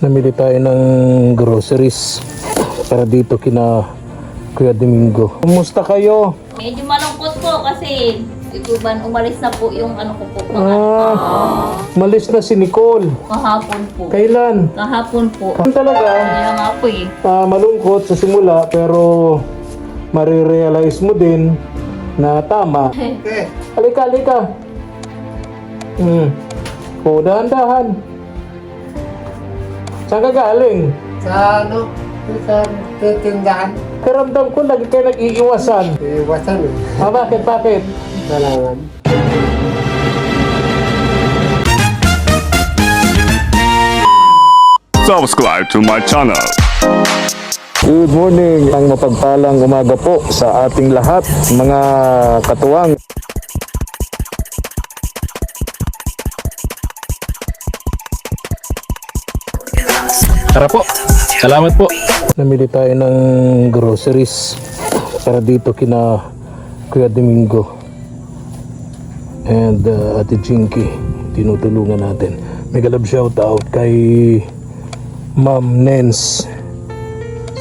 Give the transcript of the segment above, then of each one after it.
Namili tayo ng groceries para dito kina Kuya Domingo. Kumusta kayo? Medyo malungkot po kasi ituban umalis na po yung ano ko po. Malis na si Nicole. Kahapon po. Kailan? Kahapon po. Ano talaga? Kaya nga po eh. Malungkot sa simula pero marirealize mo din na tama. Halika. O, dahan-dahan. Saan ka galing? Sa ano? Sa tindahan. Karamdam ko lagi kayo nag-iiwasan. Iwasan eh. Bakit? Kailangan. Subscribe to my channel. Good morning, ang mapagpalang umaga po sa ating lahat, mga katuwang. Tara po. Salamat po. Namili tayo ng groceries para dito kina Kuya Domingo and Ate Jinky. Tinutulungan natin. May galab shout out kay Ma'am Nens.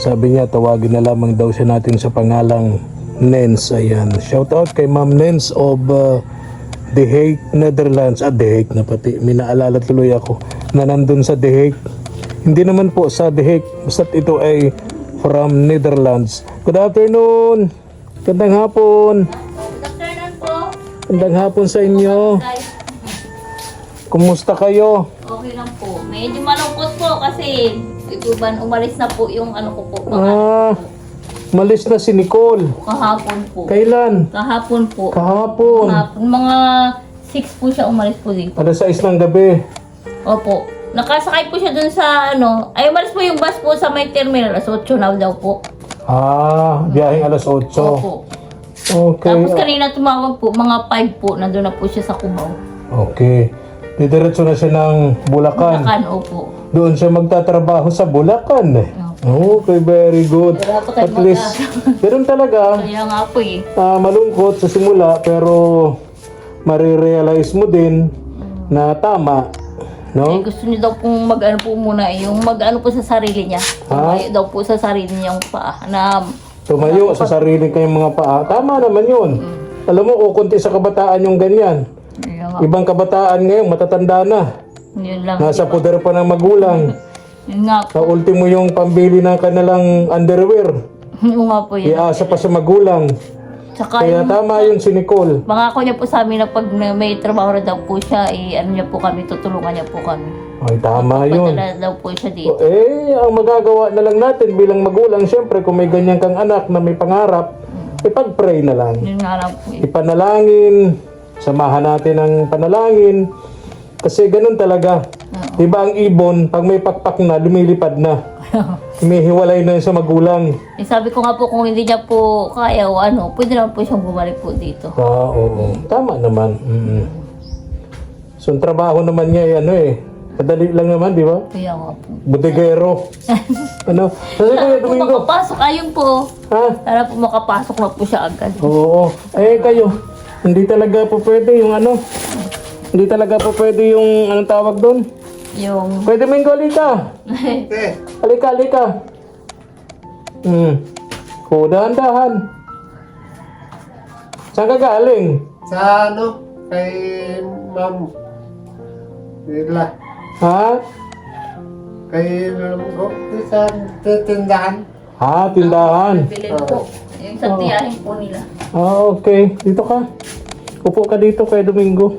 Sabi niya tawagin na lamang daw siya natin sa pangalang Nens. Ayan. Shout out kay Ma'am Nens of The Hague, Netherlands. The Hague na pati. May naalala tuloy ako na nandun sa The Hague. Hindi naman po sa The Hague. Basta't ito ay from Netherlands. Good afternoon. Gandang hapon. Good afternoon po. Gandang hapon sa inyo. Guys, Kumusta kayo? okay lang po. Medyo malungkot po kasi ituban umalis na po yung ano ko po. Malis na si Nicole. Kahapon po. Kailan? Kahapon po. Kahapon. Mga 6 po siya umalis po dito. Alas 6 ng gabi. Opo. Nakasakay po siya dun sa ano. Ay, umalis po yung bus po sa may terminal. Alas 8 na daw po. Biyaheng alas 8. Opo. Okay. Tapos kanina tumawag po, mga 5 po. Nandun na po siya sa Cubao. Okay. Didiretso na siya ng Bulacan. Bulacan, opo. Doon siya magtatrabaho sa Bulacan. Okay, very good. Wala pa kayo At least, ganun talaga. Kaya nga po eh. Malungkot sa simula pero marirealize mo din na tama. No? Gusto niya daw pong mag-ano po muna eh. Yung mag-ano po sa sarili niya. Tumayo daw po sa sarili niyang paa. Na, Tumayo sa sarili kayong mga paa. Tama naman yun. Alam mo, kukunti sa kabataan yung ganyan. yun nga. Ibang kabataan ngayon, matatanda na. Yun lang. Nasa poder pa ng magulang. Yun nga po. Sa ultimo yung pambili ng kanilang underwear. Yun nga po yun. Iasa pa sa magulang. Tsaka Kaya yung tama yun si Nicole. pangako niya po sa amin na pag may trabaho na daw po siya, ano niya po kami, tutulungan niya po kami. Ay, tama yun. Padala daw po siya dito. Ang magagawa na lang natin bilang magulang, syempre kung may ganyan kang anak na may pangarap, ipag-pray na lang. Yun nga lang po eh. Ipanalangin, samahan natin ng panalangin. Kasi ganun talaga. Diba ang ibon, pag may pakpak na, lumilipad na. Humihiwalay na yun sa magulang. Eh, sabi ko nga po kung hindi niya po kaya o ano, pwede naman po siyang bumalik po dito. Oo. Tama naman. So, ang trabaho naman niya, madali lang naman, di ba? Kaya nga po. Bodegero. Ano? Kasi Sana Kuya po Domingo. makapasok, ayun po. Ha? Sana po makapasok na po siya agad. Oo. Kayo, hindi talaga po pwede yung hindi talaga po pwede yung anong tawag doon? Yung... Pwede Domingo, halika. Halika. O, dahan-dahan. Saan ka galing? Sa ano? Kay Ma'am. Nila. Ha? Kay ko. Sa tindahan. Tindahan. Bilhin po. Yung sa tiyahin po nila. Okay. Dito ka. Upo ka dito kay Domingo.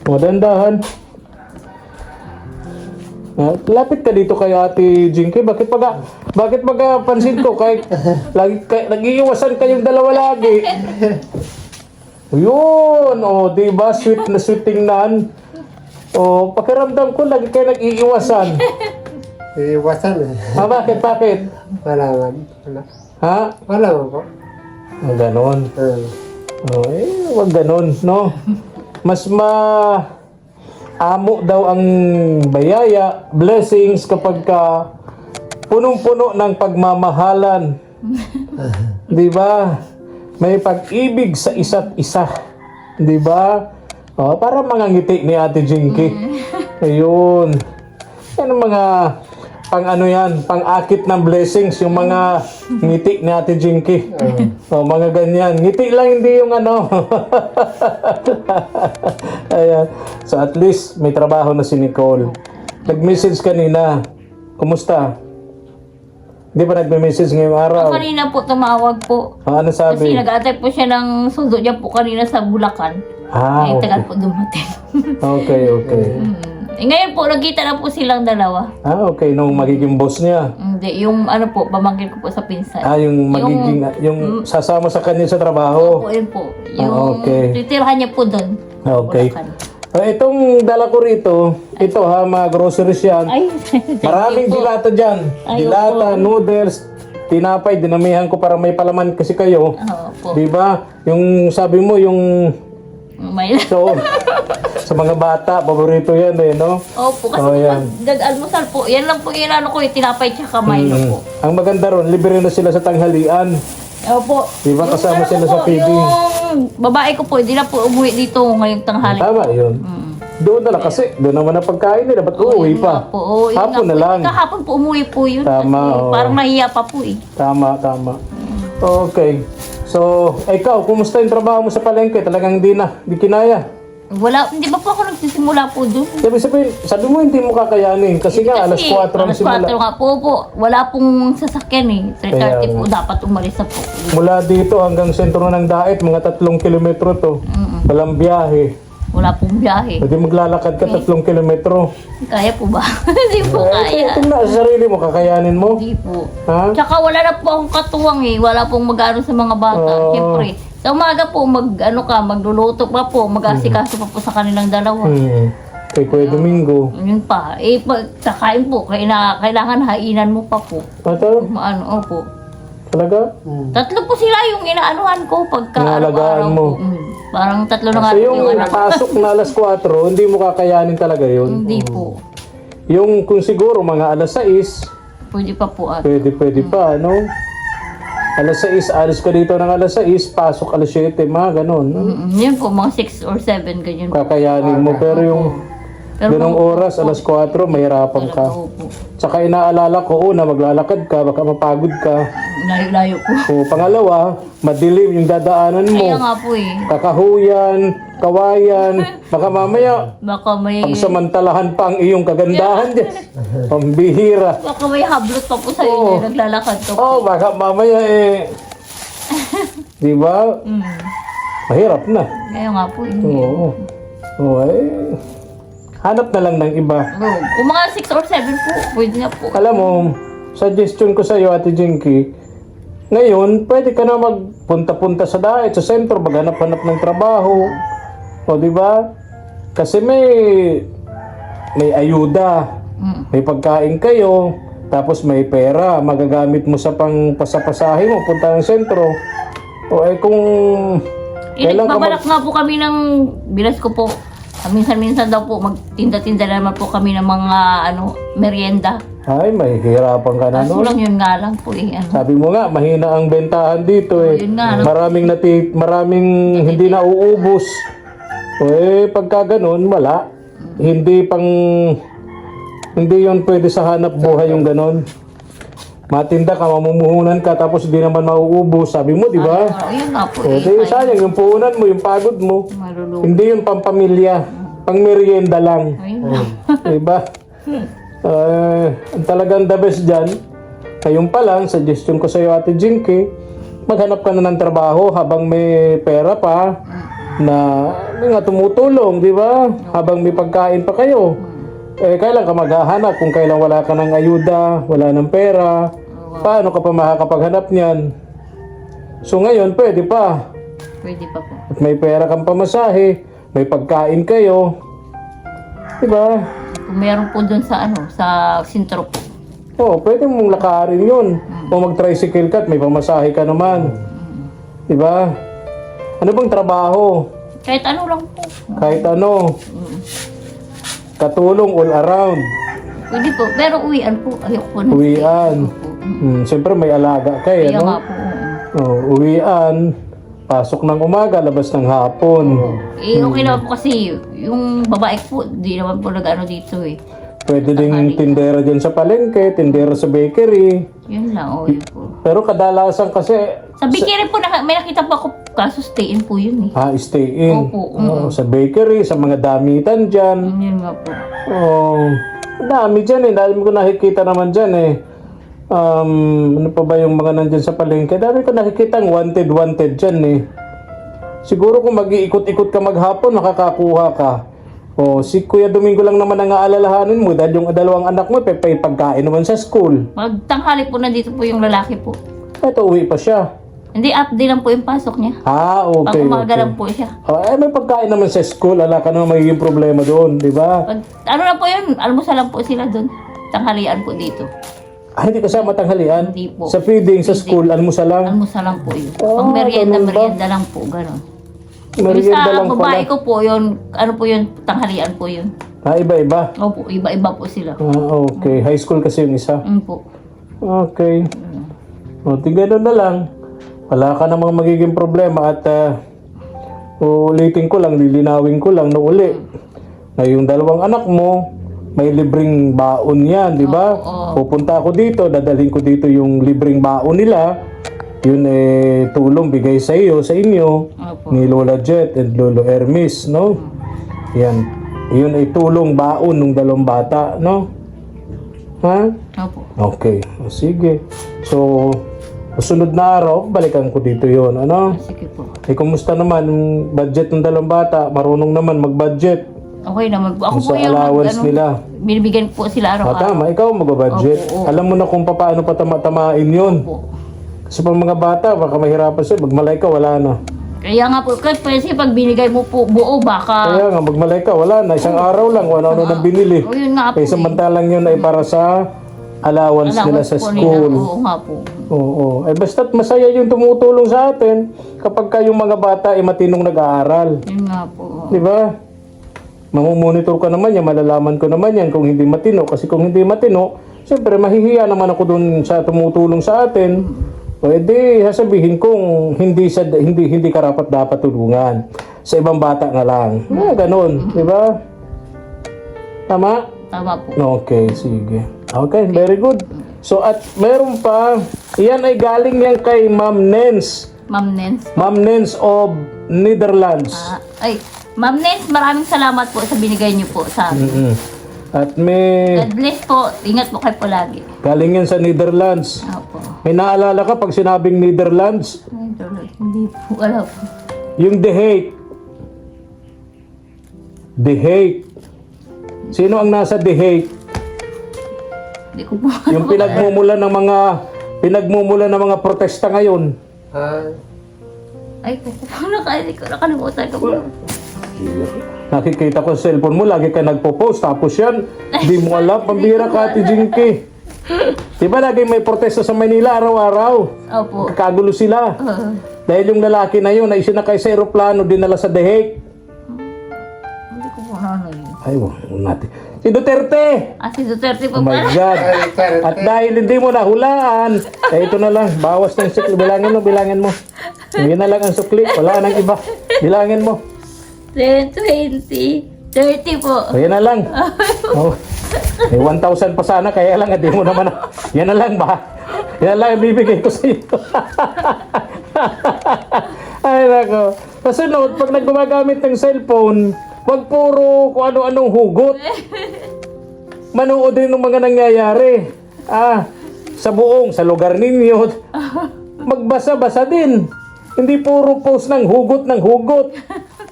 O, dahan-dahan. Lapit ka dito kay Ate Jinky. Bakit pansin ko kahit nag-iiwasan kayong dalawa lagi. Yun, diba? Sweet na sweet tingnan. Pakiramdam ko lagi kayo nag-iiwasan. Iwasan eh. Bakit? Kailangan. Ha? Wala mo po. Ganon. Wag ganon, no? Mas amo daw ang bayaya, blessings kapag ka punong-puno ng pagmamahalan. Di ba? May pag-ibig sa isa't isa. Di ba? Para mga ngiti ni Ate Jinky. Ayun. Yan ang mga pang ano yan, pang akit ng blessings, yung mga ngiti ni Ate Jinky. O, mga ganyan. Ngiti lang, hindi yung ano. Ayan. So at least may trabaho na si Nicole. Nag-message kanina. Kumusta? Hindi pa nagme-message ngayong araw. Kanina po tumawag po. Ano Kasi sabi? nag-aantay po siya ng sundo niya po kanina sa Bulacan. Ah, Tagal okay. po dumating. Okay. Ngayon po, nagkita na po silang dalawa. Ah, okay. Nung magiging boss niya. Hindi, yung ano po, pamangkin ko po sa pinsan. Ah, yung magiging, yung sasama sa kanya sa trabaho. Po, yun po. Yung okay. titirahan niya po doon. Okay. Bulacan. Itong dala ko rito, ito ha, mga groceries yan. Ay, Maraming dilata dyan. Ay, Dilata, noodles, tinapay, dinamihan ko para may palaman kasi kayo. Oo po. Di ba? Yung sabi mo, yung May... so, sa mga bata, paborito yan eh, no? Opo, kasi Oh, yan. nag-almusal po. Yan lang po yung ano ko, yung tinapay tsaka Milo po. Ang maganda ron, libre na sila sa tanghalian. Opo. Di ba kasama Yung sila ko sa po, feeding? Yung babae ko po, hindi na po umuwi dito ngayong tanghali. Tama yun. Doon na lang kasi, doon naman ang pagkain nila. Ba't uuwi Yun pa? nga po. Oo, yun Hapon nga na po. lang. Kahapon po umuwi po yun. Tama, Kasi oo. parang nahiya pa po eh. Tama. Okay. So, ikaw, kumusta yung trabaho mo sa palengke? Talagang hindi kinaya. Wala, hindi ba po ako nagsisimula po doon? Sabi mo hindi mo kakayanin kasi nga alas 4 ang alas 4 simula. nga po. Wala pong sasakyan eh. 3:30 po dapat umalis na po. Mula dito hanggang sentro ng Daet, mga 3 kilometro to. Walang biyahe. Wala pong biyahe. Pwede maglalakad ka 3 kilometro. Kaya po ba? Hindi po kaya. Tingnan sa sarili mo, kakayanin mo. Hindi po. Ha? Tsaka wala na po akong katuwang eh. Wala pong mag-ano sa mga bata. Siyempre, sa umaga po, magluluto pa po, mag-asikaso pa po sa kanilang dalawa. Kay Kuya Domingo. Yun pa. Eh, pag kakain po, kailangan hainan mo pa po. Ito? Opo. Talaga? Tatlo po sila yung inaanuhan ko pagka Inaalagaan araw-araw mo. po. Parang tatlo na nga So po yung yung anak. pasok na alas 4, hindi mo kakayanin talaga yun. Hindi po. Yung kung siguro mga alas 6, Pwede pa po at. pwede pa, no? Alas 6, alis ka dito ng alas 6, pasok alas 7, mga ganun. No? Yun po, mga 6 or 7, ganyan po. Kakayanin mo, pero yung ganong oras, alas 4, mahirapan ka. Opo. Tsaka inaalala ko, una, maglalakad ka, baka mapagod ka. Layo-layo po. O pangalawa, madilim yung dadaanan mo. Kaya nga po eh. Kakahuyan, kawayan, baka mamaya, Baka may... pagsamantalahan pa ang iyong kagandahan dyan. Pambihira. Baka may hablot pa po sa'yo Oo. na naglalakad ka po. Oh, baka mamaya di ba? Mahirap na. Kaya nga po eh. Oo. Oo, hanap na lang ng iba. Kung mga 6 or 7 po, pwede na po. Alam mo, suggestion ko sa iyo, Ate Jinky, ngayon, pwede ka na magpunta-punta sa Daet, sa sentro, maghanap-hanap ng trabaho. O, di ba? Kasi may ayuda, may pagkain kayo, tapos may pera, magagamit mo sa pasapasahe mo, punta ng sentro. O, kung kailan ka Babalak nga po kami ng bilas ko po. Minsan-minsan daw po, magtinda-tinda naman po kami ng mga merienda. Ay, mahihirapan ka na Kaso nun. lang yun nga lang po eh. Sabi mo nga, mahina ang bentahan dito eh. Yun nga, Maraming hindi na uubos. Pagka ganun, wala. Hindi yun pwede sa hanap buhay yung ganun. Matinda ka, mamumuhunan ka, tapos hindi naman mauubos. Sabi mo, di ba? Yun nga po Di, sayang, yung puhunan mo, yung pagod mo. Marulungan. Hindi yung pampamilya. Pang merienda lang. Ayun nga. Diba? Ang talagang the best dyan, ngayon pa lang, suggestion ko sa iyo, Ate Jinky, maghanap ka na ng trabaho habang may pera pa na nga tumutulong, di ba? Habang may pagkain pa kayo. Kailan ka maghahanap kung kailan wala ka ng ayuda, wala ng pera, paano ka pa makakapaghanap niyan? So ngayon, pwede pa. Pwede pa po. At may pera kang pamasahe, may pagkain kayo. Diba? Kung meron po dun sa sa sintro po. Pwede mong lakarin yun. O mag-tricycle ka at may pamasahe ka naman. Diba? Ano bang trabaho? Kahit ano lang po. Kahit ano. Katulong all around. Pwede po. Pero uwian po. Ayoko po. Uwian. Siyempre may alaga ka Kaya nga no? po. Uwian. Pasok ng umaga, labas ng hapon. Okay naman po kasi yung babae po, di naman po nag-ano dito eh. Pwede ding tindera dyan sa palengke, tindera sa bakery. Yun lang, oh, yun po. Pero kadalasan kasi, Sa bakery po, may nakita po ako, kaso stay-in po yun eh. stay in. Opo, Sa bakery, sa mga damitan dyan. Yun nga po. Dami dyan eh. Dahil ko nakikita naman dyan eh. Ano pa ba yung mga nandyan sa palengke? Dami ko nakikita ang wanted dyan eh. Siguro kung mag-iikot-ikot ka maghapon, makakakuha ka. Si Kuya Domingo lang naman ang aalalahanin mo dahil yung dalawang anak mo, pagkain naman sa school. Magtanghali po nandito po yung lalaki po. Ito, uwi pa siya. Hindi, update lang po yung pasok niya. Okay, Pang umaga okay. lang po siya. May pagkain naman sa school. Ala ka naman magiging problema doon, di ba? Ano na po yun, almusal lang po sila doon. Tanghalian po dito. Hindi kasama tanghalian? Hindi po. Sa feeding, sa school, almusal lang? Almusal lang po yun. Pang merienda lang po, gano'n. Yung Merienda sa lang babae pala. ko po yun, ano po yun, tanghalian po yun. Iba-iba? Opo, iba-iba po sila. Okay. High school kasi yung isa. Po. Okay. Tingnan na lang. Wala ka namang magiging problema at ulitin ko lang, lilinawin ko lang na uli. Na yung dalawang anak mo, may libreng baon yan, di ba? Pupunta ako dito, dadalhin ko dito yung libreng baon nila. Yun tulong bigay sa iyo, sa inyo, ni Lola Jet and Lolo Hermes, no? Yan. Yun ay tulong baon ng dalawang bata, no? Ha? Opo. Okay. Sige. So, sunod na araw, balikan ko dito yon, ano? Sige po. Kumusta naman yung budget ng dalawang bata? Marunong naman mag-budget. Okay naman po. Ako Sa po yung allowance nila. binibigyan po sila araw-araw. Tama, ikaw mag-budget. Opo, opo. Alam mo na kung paano patama-tamain yun. Po. Kasi pag mga bata, baka mahirapan sa'yo. Magmalay ka, wala na. Kaya nga po, kasi pag binigay mo po buo, baka... Kaya nga, magmalay ka, wala na. Isang araw lang, wala na nang binili. O yun nga po. Kaya samantalang yun ay para sa allowance nila sa po school. Oo nga po. Oo. Basta't masaya yung tumutulong sa atin kapag kayong mga bata ay matinong nag-aaral. Yun nga po. Di ba? Mamumonitor ka naman yan, malalaman ko naman yan kung hindi matino. Kasi kung hindi matino, siyempre mahihiya naman ako dun sa tumutulong sa atin. Pwede sasabihin kong hindi karapat dapat tulungan. Sa ibang bata na lang. Ganun. Di ba? Tama? Tama po. Okay, sige. Okay, very good. So at meron pa, yan ay galing yan kay Ma'am Nens. Ma'am Nens. Ma'am Nens of Netherlands. Ma'am Nens, maraming salamat po sa binigay niyo po sa amin. At may God bless po. Ingat po kayo po lagi. galing yan sa Netherlands. Opo. May naalala ka pag sinabing Netherlands? Ay, Lord, hindi po. Wala po. Yung The Hague. The Hague. Sino ang nasa The Hague? Hindi ko po. Yung pinagmumula ng mga protesta ngayon. Ay, nakalimutan ko po. Nakikita ko sa cellphone mo, lagi ka nagpo-post, tapos yan, di mo alam, pambira ka, Ate Jinky. Diba lagi may protesta sa Manila araw-araw? Opo. Kakagulo sila. Dahil yung lalaki na yun, ay sinakay sa aeroplano, dinala sa The Hague. Hindi ko po ano yun. Ay, wala natin. Si Duterte! Si Duterte po Oh my pala. God! At dahil hindi mo nahulaan, ito na lang, bawas ng sukli. Bilangin mo. Yun na lang ang sukli. Wala nang iba. Bilangin mo. 10, 20, 30 po. Yan na lang. Oh. May 1,000 pa sana, kaya lang, hindi mo naman. Yan na lang ba? Yan lang ang bibigay ko sa iyo. Ay, nako. Kasunod, pag naggumagamit ng cellphone, wag puro kung ano-anong hugot. Manood din ng mga nangyayari. Sa lugar ninyo. Magbasa-basa din. Hindi puro post ng hugot.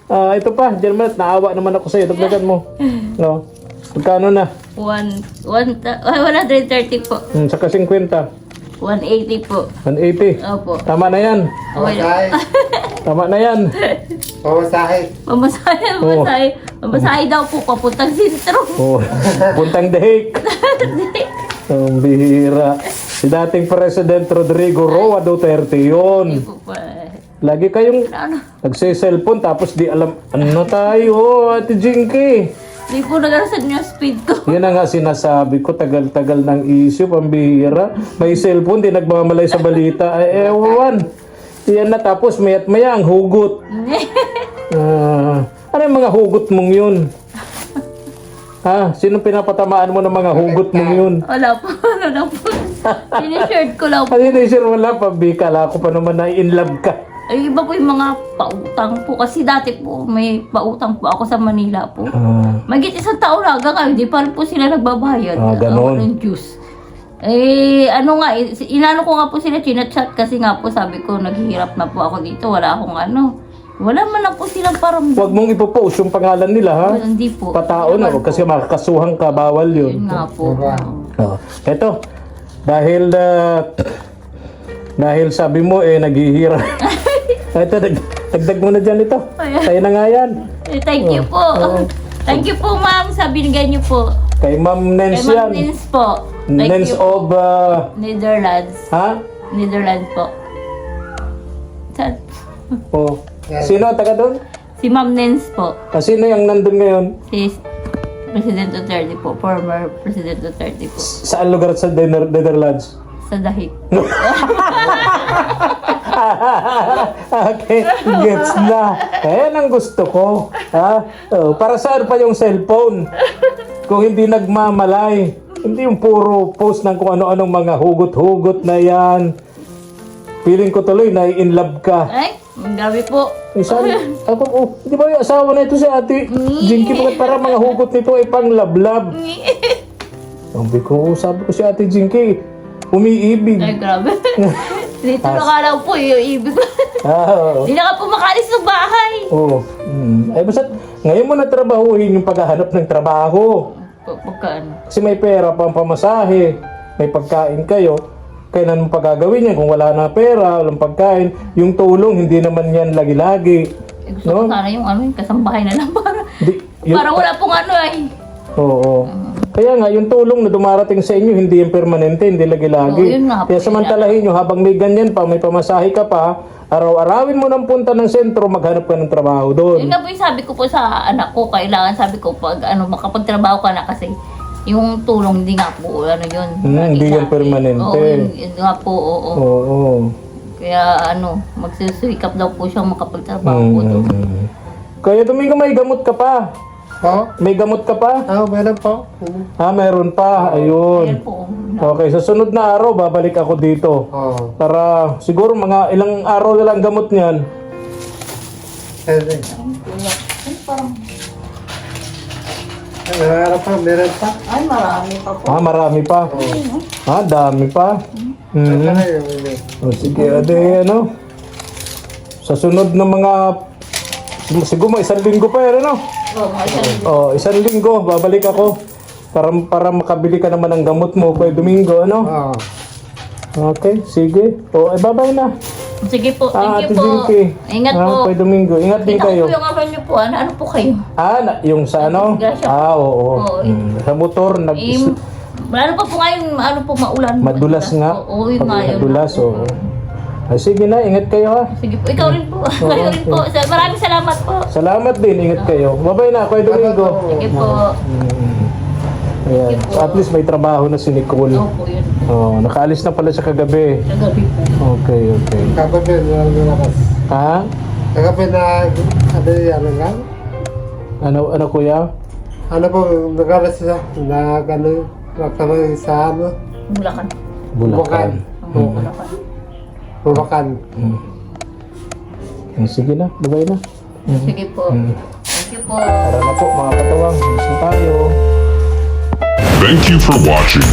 Ito pa, dyan naman, naawa naman ako sa'yo. Dagdagan mo. No? Magkano na? 130 po. Saka 50. 180 po. 180. Opo. Tama na yan. Okay lang. Tama na yan. Pamasahe. Mamasahe daw po papuntang sentro. Oh, puntang The Hague. Ang bihira. Si dating President Rodrigo Roa Duterte yun. Lagi kayong nagse-cellphone tapos di alam ano tayo, Ate Jinky. Hindi po nagarasan yung speed ko. Yan na nga sinasabi ko, tagal-tagal ng issue, pambihira. May cellphone, di nagmamalay sa balita. Ay, ewan. Yan na tapos mayat maya ang hugot. Ano yung mga hugot mong yun? Ha? Sino pinapatamaan mo ng mga hugot mo yun? Wala po, ano na po. Sinishared ko lang po. Ano yun, sir? Wala pa. Kala ko pa naman na in love ka. Ay, iba po yung mga pautang po. Kasi dati po, may pautang po ako sa Manila po. Magit isang taon na hanggang ngayon, di pa rin po sila nagbabayad. Ganon. Ng juice. Ano nga, inano ko nga po sila, chinachat kasi nga po sabi ko, naghihirap na po ako dito, wala akong ano. Wala man lang po silang paramdam. Huwag mong ipopost yung pangalan nila, ha? Hindi po. Patao na, Naman kasi po. makakasuhan ka, bawal Yun yun. nga po. Eto, dahil sabi mo, naghihirap. Eto, dagdag mo na dyan ito. Ayan. Sa'yo na nga yan. Thank you po. Thank you po, ma'am, sa binigay niyo po. Kay Ma'am Nens Kay yan. Ma'am Nins po. Thank Nens you. of, Netherlands. ha? Netherlands po. Oh. Sino taga doon? Si Ma'am Nins po. Sino yung nandun ngayon? Si President Duterte po. Former President Duterte po. Saan lugar sa Netherlands? Sa Dahig. Okay, gets na. Ayan ang gusto ko. Ha? Oh, para saan pa yung cellphone? Kung hindi nagmamalay. Hindi yung puro post ng kung ano-anong mga hugot-hugot na yan. Feeling ko tuloy na in love ka. Ay, ang gabi po. Di ba yung asawa na ito si Ate Jinky? Bakit para mga hugot nito ay pang love-love? Sabi ko si Ate Jinky, umiibig. Ay, grabe. Dito na ka lang po yung ibig ko. Oo. Hindi na ka po makalis sa bahay. Oo. Ay, basta ngayon mo na trabahuhin yung paghahanap ng trabaho. Pagkaan. Kasi may pera pang pamasahe, may pagkain kayo. Kailan mo pa gagawin yan kung wala na pera, walang pagkain. Yung tulong, hindi naman yan lagi-lagi. Gusto ko sana yung yung kasambahay na lang para, Yun- para wala pong ano ay. Oo. Kaya nga, yung tulong na dumarating sa inyo, hindi yung permanente, hindi lagi-lagi. Oo, yun nga po. Kaya samantalahin nyo, habang may ganyan pa, may pamasahe ka pa, araw-arawin mo ng punta ng sentro, maghanap ka ng trabaho doon. Yun nga po yung sabi ko po sa anak ko, kailangan sabi ko pag makapagtrabaho ka na kasi yung tulong hindi nga po yun. Hindi yan permanente. Oo, yun nga po, oo. Oo. Kaya magsusuikap daw po siyang makapagtrabaho po doon. Kaya Domingo, may gamot ka pa. Po? May gamot ka pa? Meron po. Meron pa. Ayun. Ayan po. Okay, sa sunod na araw, babalik ako dito. Oo. Para siguro mga ilang araw na lang gamot niyan. Pwede. Meron pa. Ay, marami pa po. Marami pa. Dami pa. Sige, ade, sa sunod na mga, siguro mga 1 linggo pa yan, Oo, 1 linggo, babalik ako. Para makabili ka naman ng gamot mo, Kuya Domingo, Oo. Okay, sige. Bye-bye na. Sige po, thank Ate you po. Jinky. Ingat po. Kuya Domingo, ingat din Tingnan kayo. ko po yung ano niyo po. Ano po kayo? Yung sa ano? Disgrasya. Oo. Oo. Sa motor, Ano pa po ngayon, maulan. madulas nga. Oo, yun nga yun. Madulas, oo. Ay, sige na, ingat kayo ha. Sige po, ikaw rin po. Kayo rin po. Maraming salamat po. Salamat din, ingat kayo. Bye-bye na, Kuya Domingo. Sige po. Ayan. So, at least may trabaho na si Nicole. Opo, yun. Nakaalis na pala siya kagabi. Kagabi po. Okay. Kagabi na lumakas. Ha? Kagabi na, ano lang? Ano kuya? Ano po, nagalas siya, nagkamay sa ano? Bulacan. Bulacan. Bulacan. Bulacan. Sige na, bye-bye na. Sige po. Thank you po. Tara na po mga katawang. Gusto tayo. Thank you for watching.